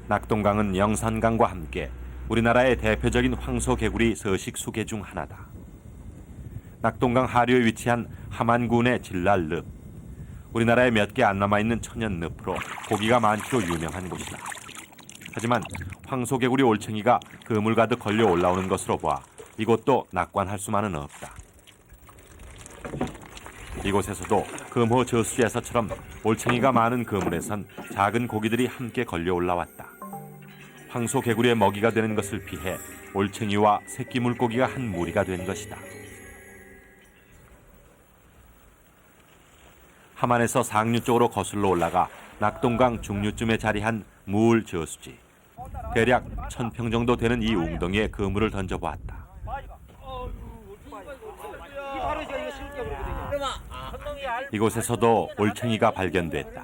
낙동강은 영산강과 함께 우리나라의 대표적인 황소개구리 서식 수계 중 하나다. 낙동강 하류에 위치한 함안군의 진랄늪. 우리나라에 몇 개 안 남아있는 천연늪으로 고기가 많기로 유명한 곳이다. 하지만 황소개구리 올챙이가 그물 가득 걸려 올라오는 것으로 보아 이곳도 낙관할 수만은 없다. 이곳에서도 금호 저수지에서처럼 올챙이가 많은 그물에선 작은 고기들이 함께 걸려 올라왔다. 황소개구리의 먹이가 되는 것을 피해 올챙이와 새끼 물고기가 한 무리가 된 것이다. 함안에서 상류 쪽으로 거슬러 올라가 낙동강 중류쯤에 자리한 무을 저수지. 대략 1000평 정도 되는 이 웅덩이에 그물을 던져보았다. 이곳에서도 올챙이가 발견됐다.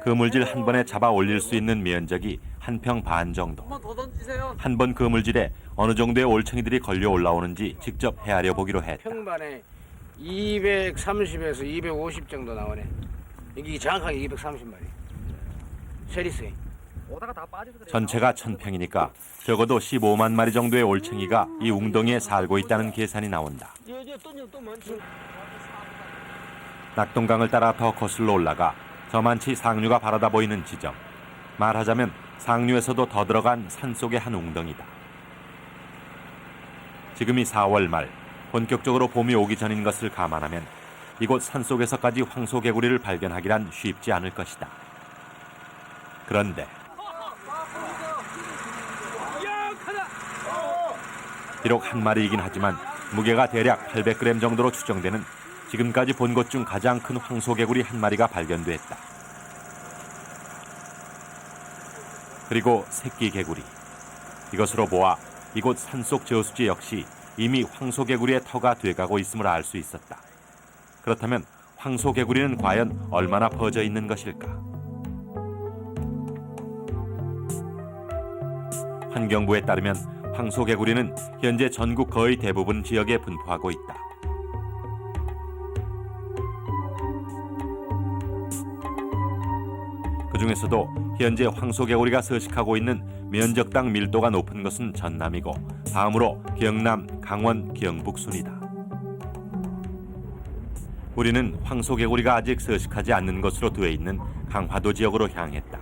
그물질 한 번에 잡아 올릴 수 있는 면적이 1평 반 정도. 한 번 그물질에 어느 정도의 올챙이들이 걸려 올라오는지 직접 헤아려 보기로 했다. 평반에 230에서 250 정도 나오네. 이게 정확하게 230마리. 세리스에. 전체가 1000평이니까 적어도 15만 마리 정도의 올챙이가 이 웅덩이에 살고 있다는 계산이 나온다. 낙동강을 따라 더 거슬러 올라가 저만치 상류가 바라다 보이는 지점. 말하자면 상류에서도 더 들어간 산속의 한 웅덩이다. 지금이 4월 말, 본격적으로 봄이 오기 전인 것을 감안하면 이곳 산속에서까지 황소개구리를 발견하기란 쉽지 않을 것이다. 그런데 비록 한 마리이긴 하지만 무게가 대략 800g 정도로 추정되는 지금까지 본 것 중 가장 큰 황소개구리 한 마리가 발견됐다. 그리고 새끼 개구리. 이것으로 보아 이곳 산속 저수지 역시 이미 황소개구리의 터가 돼가고 있음을 알 수 있었다. 그렇다면 황소개구리는 과연 얼마나 퍼져 있는 것일까? 환경부에 따르면 황소개구리는 현재 전국 거의 대부분 지역에 분포하고 있다. 그 중에서도 현재 황소개구리가 서식하고 있는 면적당 밀도가 높은 것은 전남이고 다음으로 경남, 강원, 경북 순이다. 우리는 황소개구리가 아직 서식하지 않는 것으로 되어 있는 강화도 지역으로 향했다.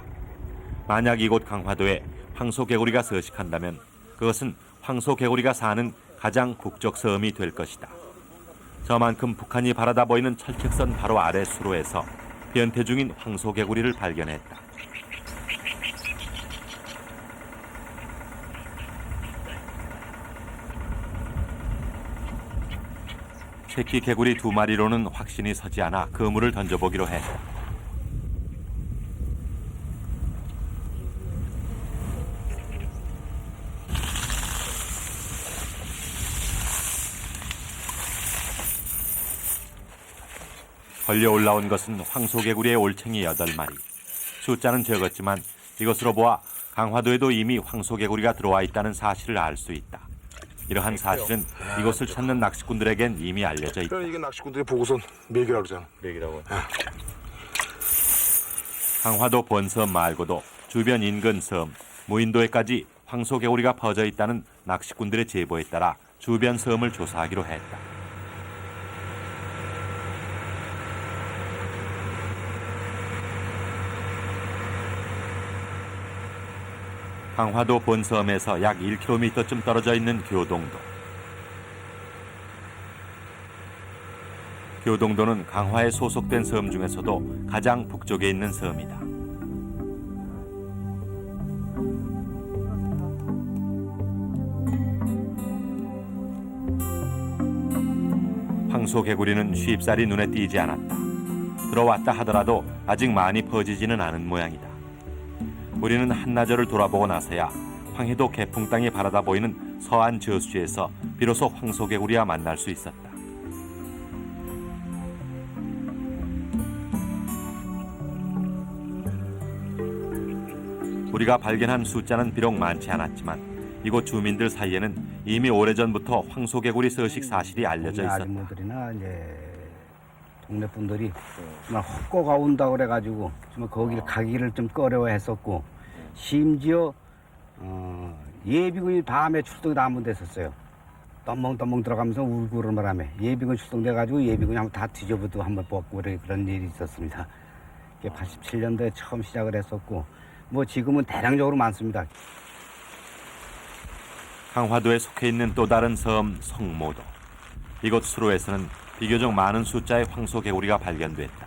만약 이곳 강화도에 황소개구리가 서식한다면 그것은 황소개구리가 사는 가장 북쪽 섬이 될 것이다. 저만큼 북한이 바라다 보이는 철책선 바로 아래 수로에서 변태 중인 황소개구리를 발견했다. 새끼 개구리 2마리로는 확신이 서지 않아 그물을 던져보기로 했다. 걸려 올라온 것은 황소개구리의 올챙이 8마리. 숫자는 적었지만 이것으로 보아 강화도에도 이미 황소개구리가 들어와 있다는 사실을 알 수 있다. 이러한 사실은 이곳을 찾는 낚시꾼들에겐 이미 알려져 있다. 이게 낚시꾼들이 보고선 맥이라고 그러잖아. 맥이라고. 강화도 본섬 말고도 주변 인근 섬, 무인도에까지 황소개구리가 퍼져 있다는 낚시꾼들의 제보에 따라 주변 섬을 조사하기로 했다. 강화도 본섬에서 약 1km쯤 떨어져 있는 교동도. 교동도는 강화에 소속된 섬 중에서도 가장 북쪽에 있는 섬이다. 황소개구리는 쉽사리 눈에 띄지 않았다. 들어왔다 하더라도 아직 많이 퍼지지는 않은 모양이다. 우리는 한나절을 돌아보고 나서야 황해도 개풍 땅이 바라다 보이는 서안 저수지에서 비로소 황소개구리와 만날 수 있었다. 우리가 발견한 숫자는 비록 많지 않았지만 이곳 주민들 사이에는 이미 오래전부터 황소개구리 서식 사실이 알려져 있었다. 아주머니들이나 이제 동네 분들이 정말 헛고가 온다 그래가지고 정말 거길 가기를 좀 꺼려했었고 심지어 예비군이 밤에 출동이 안 됐었어요. 떠멍떠멍 들어가면서 울고 그런 바람에 예비군 출동돼가지고 예비군이 한번 다 뒤져보도 한번 뽑고 그런 일이 있었습니다. 87년도에 처음 시작을 했었고 뭐 지금은 대량적으로 많습니다. 강화도에 속해 있는 또 다른 섬 성모도. 이곳 수로에서는 비교적 많은 숫자의 황소개구리가 발견됐다.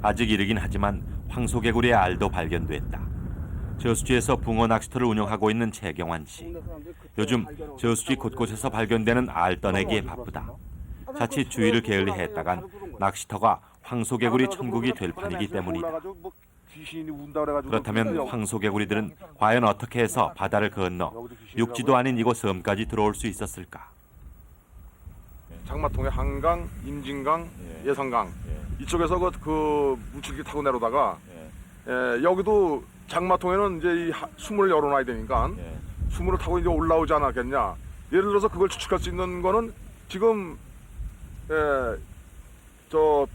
아직 이르긴 하지만 황소개구리의 알도 발견됐다. 저수지에서 붕어 낚시터를 운영하고 있는 최경환 씨. 요즘 저수지 곳곳에서 발견되는 알 떠내기에 바쁘다. 자칫 주의를 게을리했다간 낚시터가 황소개구리 천국이 될 판이기 때문이다. 그렇다면 황소개구리들은 과연 어떻게 해서 바다를 건너 육지도 아닌 이곳 섬까지 들어올 수 있었을까? 장마통에 한강, 임진강, 예성강 이쪽에서 그 물줄기 타고 내려다가 여기도 장마통에는 이제 이 수문을 열어놔야 되니까 수문을 타고 이제 올라오지 않았겠냐. 예를 들어서 그걸 추측할 수 있는 거는 지금 저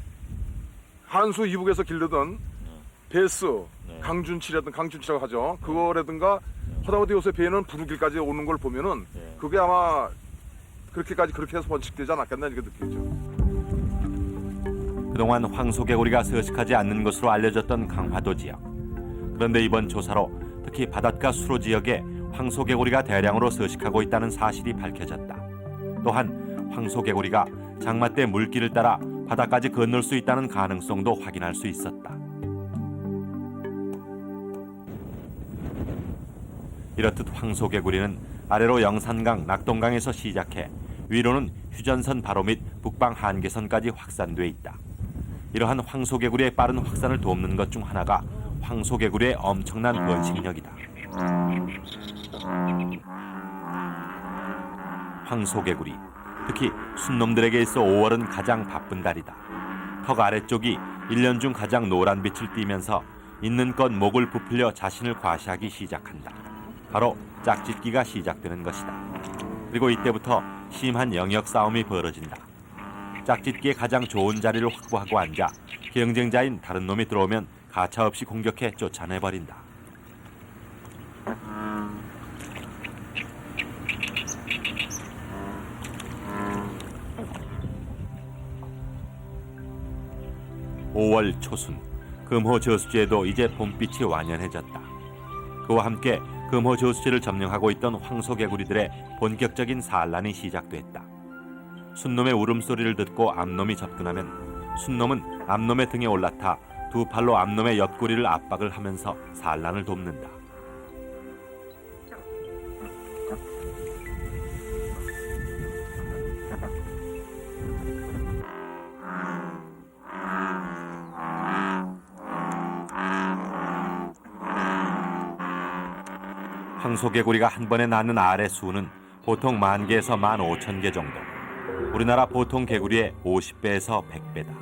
한수 이북에서 길르던 베스, 강준치라고 하죠. 그거라든가 허다고도 요새 배는 부르길까지 오는 걸 보면은 그게 아마 그렇게 해서 번식되지 않았겠나 이렇게 느끼죠. 그동안 황소개구리가 서식하지 않는 것으로 알려졌던 강화도 지역. 그런데 이번 조사로 특히 바닷가 수로 지역에 황소개구리가 대량으로 서식하고 있다는 사실이 밝혀졌다. 또한 황소개구리가 장마 때 물길을 따라 바다까지 건널 수 있다는 가능성도 확인할 수 있었다. 이렇듯 황소개구리는 아래로 영산강, 낙동강에서 시작해 위로는 휴전선 바로 밑 북방 한계선까지 확산돼 있다. 이러한 황소개구리의 빠른 확산을 돕는 것 중 하나가 황소개구리의 엄청난 번식력이다. 황소개구리, 특히 순놈들에게 있어 5월은 가장 바쁜 달이다. 턱 아래쪽이 1년 중 가장 노란 빛을 띠면서 있는 것 목을 부풀려 자신을 과시하기 시작한다. 바로 짝짓기가 시작되는 것이다. 그리고 이때부터 심한 영역 싸움이 벌어진다. 짝짓기에 가장 좋은 자리를 확보하고 앉아 경쟁자인 다른 놈이 들어오면 가차없이 공격해 쫓아내버린다. (5월) 초순, 금호 저수지에도 이제 봄빛이 완연해졌다. 그와 함께 금호 저수지를 점령하고 있던 황소개구리들의 본격적인 산란이 시작됐다. 순놈의 울음소리를 듣고 암놈이 접근하면 순놈은 암놈의 등에 올라타 두 팔로 암놈의 옆구리를 압박을 하면서 산란을 돕는다. 황소개구리가 한 번에 낳는 알의 수는 보통 10,000개에서 15,000개 정도. 우리나라 보통 개구리의 50배에서 100배다.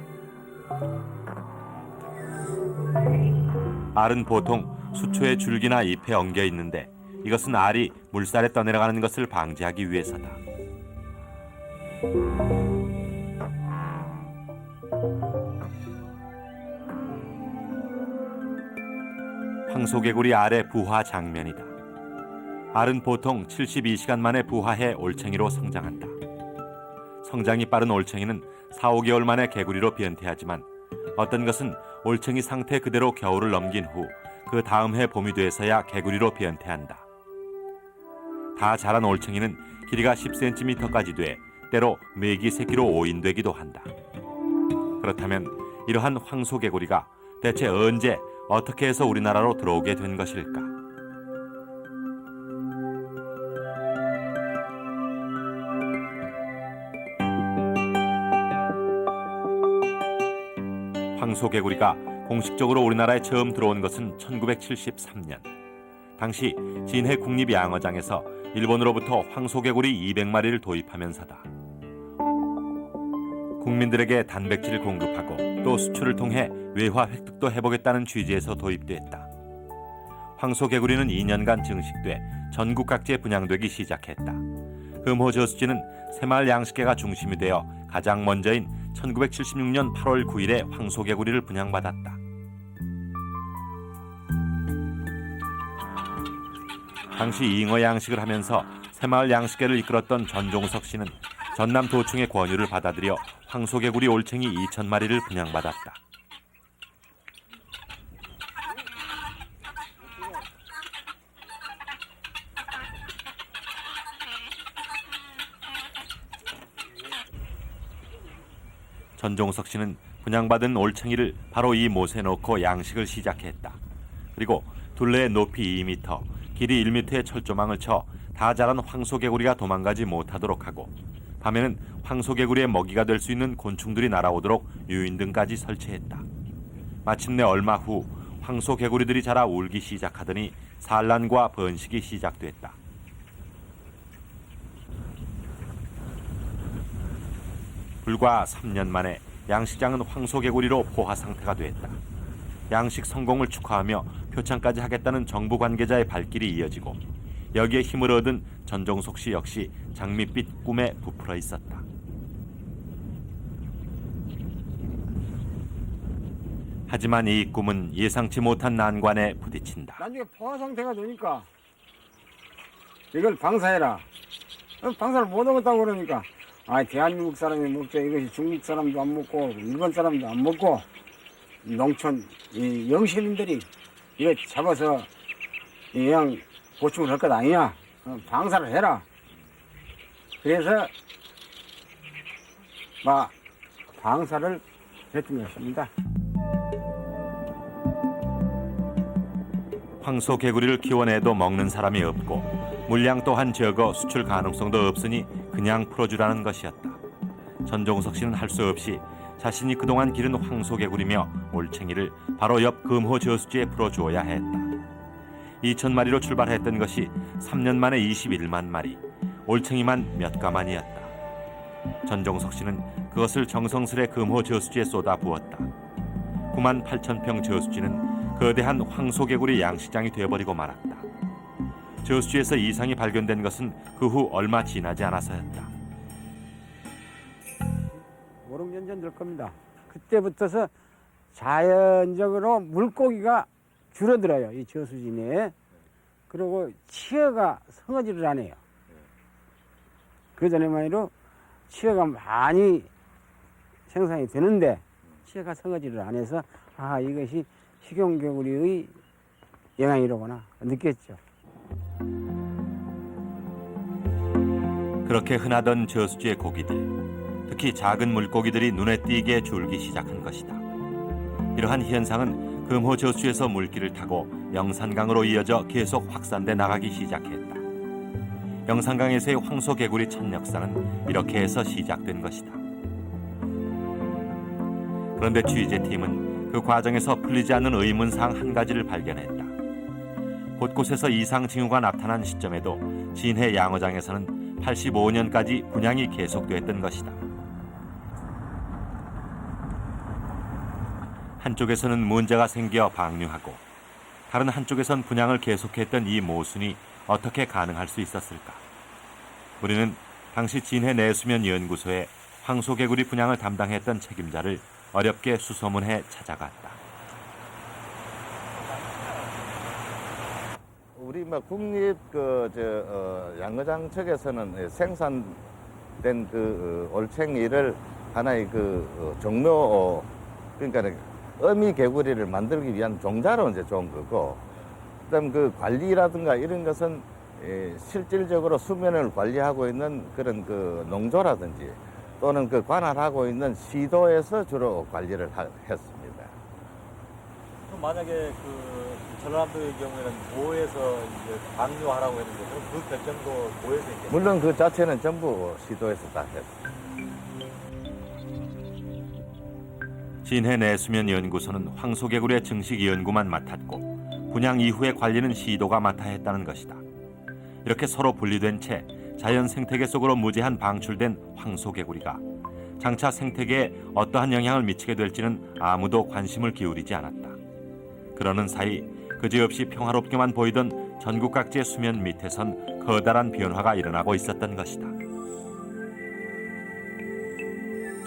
알은 보통 수초의 줄기나 잎에 엉겨 있는데 이것은 알이 물살에 떠내려가는 것을 방지하기 위해서다. 황소개구리 알의 부화 장면이다. 알은 보통 72시간 만에 부화해 올챙이로 성장한다. 성장이 빠른 올챙이는 4-5개월 만에 개구리로 변태하지만 어떤 것은 올챙이 상태 그대로 겨울을 넘긴 후 그 다음 해 봄이 돼서야 개구리로 변태한다. 다 자란 올챙이는 길이가 10cm까지 돼 때로 메기 새끼로 오인되기도 한다. 그렇다면 이러한 황소개구리가 대체 언제 어떻게 해서 우리나라로 들어오게 된 것일까? 황소개구리가 공식적으로 우리나라에 처음 들어온 것은 1973년. 당시 진해 국립양어장에서 일본으로부터 황소개구리 200마리를 도입하면서다. 국민들에게 단백질을 공급하고 또 수출을 통해 외화 획득도 해보겠다는 취지에서 도입됐다. 황소개구리는 2년간 증식돼 전국 각지에 분양되기 시작했다. 금호 저수지는 새마을 양식계가 중심이 되어 가장 먼저인 1976년 8월 9일에 황소개구리를 분양받았다. 당시 잉어 양식을 하면서 새마을 양식계를 이끌었던 전종석 씨는 전남 도청의 권유를 받아들여 황소개구리 올챙이 2,000마리를 분양받았다. 전종석 씨는 분양받은 올챙이를 바로 이 못에 넣고 양식을 시작했다. 그리고 둘레의 높이 2m, 길이 1m의 철조망을 쳐 다 자란 황소개구리가 도망가지 못하도록 하고 밤에는 황소개구리의 먹이가 될 수 있는 곤충들이 날아오도록 유인등까지 설치했다. 마침내 얼마 후 황소개구리들이 자라 울기 시작하더니 산란과 번식이 시작됐다. 불과 3년 만에 양식장은 황소개구리로 포화 상태가 됐다. 양식 성공을 축하하며 표창까지 하겠다는 정부 관계자의 발길이 이어지고 여기에 힘을 얻은 전종석 씨 역시 장밋빛 꿈에 부풀어 있었다. 하지만 이 꿈은 예상치 못한 난관에 부딪힌다. 나중에 포화 상태가 되니까 이걸 방사해라. 방사를 못 하겠다고 그러니까 대한민국 사람이 먹자. 이것이 중국 사람도 안 먹고 일본 사람도 안 먹고 농촌 이 영시민들이 이거 잡아서 그냥 보충을 할 것 아니냐. 방사를 해라. 그래서 방사를 했던 것입니다. 황소개구리를 키워내도 먹는 사람이 없고 물량 또한 적어 수출 가능성도 없으니 그냥 풀어주라는 것이었다. 전종석 씨는 할 수 없이 자신이 그동안 기른 황소개구리며 올챙이를 바로 옆 금호 저수지에 풀어주어야 했다. 2,000마리로 출발했던 것이 3년 만에 21만 마리, 올챙이만 몇 가만이었다. 전종석 씨는 그것을 정성스레 금호 저수지에 쏟아 부었다. 9만 8천 평 저수지는 거대한 황소개구리 양식장이 되어버리고 말았다. 저수지에서 이상이 발견된 것은 그 후 얼마 지나지 않아서였다. 5, 6년 전 될 겁니다. 그때부터서 자연적으로 물고기가 줄어들어요. 이 저수지 내에. 그리고 치어가 성어지를 안 해요. 그 전에만해도 치어가 많이 생산이 되는데 치어가 성어지를 안 해서 이것이 식용개구리의 영향이로구나 느꼈죠. 그렇게 흔하던 저수지의 고기들, 특히 작은 물고기들이 눈에 띄게 줄기 시작한 것이다. 이러한 현상은 금호 저수지에서 물길을 타고 영산강으로 이어져 계속 확산돼 나가기 시작했다. 영산강에서의 황소개구리 첫 역사는 이렇게 해서 시작된 것이다. 그런데 취재팀은 그 과정에서 풀리지 않는 의문사항 한 가지를 발견했다. 곳곳에서 이상 징후가 나타난 시점에도 진해 양어장에서는 85년까지 분양이 계속됐던 것이다. 한쪽에서는 문제가 생겨 방류하고 다른 한쪽에선 분양을 계속했던 이 모순이 어떻게 가능할 수 있었을까? 우리는 당시 진해 내수면 연구소에 황소개구리 분양을 담당했던 책임자를 어렵게 수소문해 찾아갔다. 우리 국립 양어장 측에서는 생산된 올챙이를 하나의 종묘 그러니까 어미 개구리를 만들기 위한 종자로 이제 좋은 거고, 그다음 관리라든가 이런 것은 실질적으로 수면을 관리하고 있는 그런 농조라든지 또는 관할하고 있는 시도에서 주로 관리를 했습니다. 그럼 만약에 전라도의 경우에는 도에서 이제 방류하라고 했는데 그럼 그 결정도 도에서 했겠죠? 물론 그 자체는 전부 시도에서 다 했습니다. 진해 내수면 연구소는 황소개구리의 증식 연구만 맡았고 분양 이후의 관리는 시도가 맡아 했다는 것이다. 이렇게 서로 분리된 채 자연 생태계 속으로 무제한 방출된 황소개구리가 장차 생태계에 어떠한 영향을 미치게 될지는 아무도 관심을 기울이지 않았다. 그러는 사이 그지없이 평화롭게만 보이던 전국 각지의 수면 밑에선 커다란 변화가 일어나고 있었던 것이다.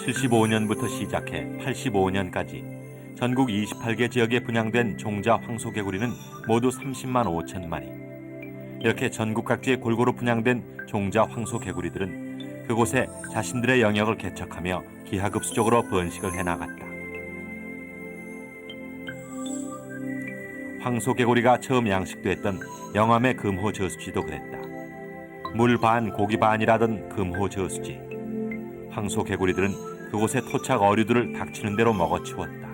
75년부터 시작해 85년까지 전국 28개 지역에 분양된 종자 황소개구리는 모두 30만 5천 마리. 이렇게 전국 각지에 골고루 분양된 종자 황소개구리들은 그곳에 자신들의 영역을 개척하며 기하급수적으로 번식을 해나갔다. 황소개구리가 처음 양식됐던 영암의 금호저수지도 그랬다. 물 반 고기 반이라던 금호저수지. 황소개구리들은 그곳의 토착 어류들을 닥치는 대로 먹어치웠다.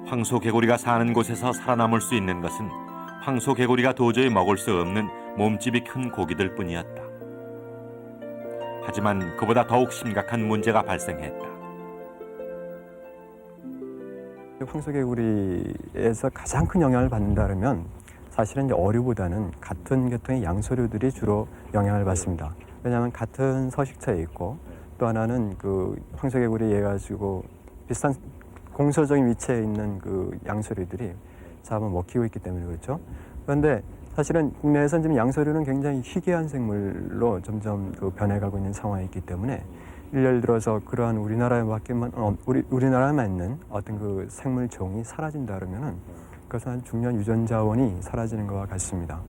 황소개구리가 사는 곳에서 살아남을 수 있는 것은 황소개구리가 도저히 먹을 수 없는 몸집이 큰 고기들 뿐이었다. 하지만 그보다 더욱 심각한 문제가 발생했다. 황소개구리에서 가장 큰 영향을 받는다면 사실은 이제 어류보다는 같은 계통의 양서류들이 주로 영향을 받습니다. 왜냐하면 같은 서식처에 있고 또 하나는 그 황소개구리에 가지고 비슷한 공서적인 위치에 있는 그 양서류들이 잡아 먹히고 있기 때문에 그렇죠. 그런데 사실은 국내에서 지금 양서류는 굉장히 희귀한 생물로 점점 그 변해가고 있는 상황이 있기 때문에 예를 들어서 그러한 우리나라에만 있는 어떤 그 생물 종이 사라진다 그러면은 그것은 한 중요한 유전 자원이 사라지는 것과 같습니다.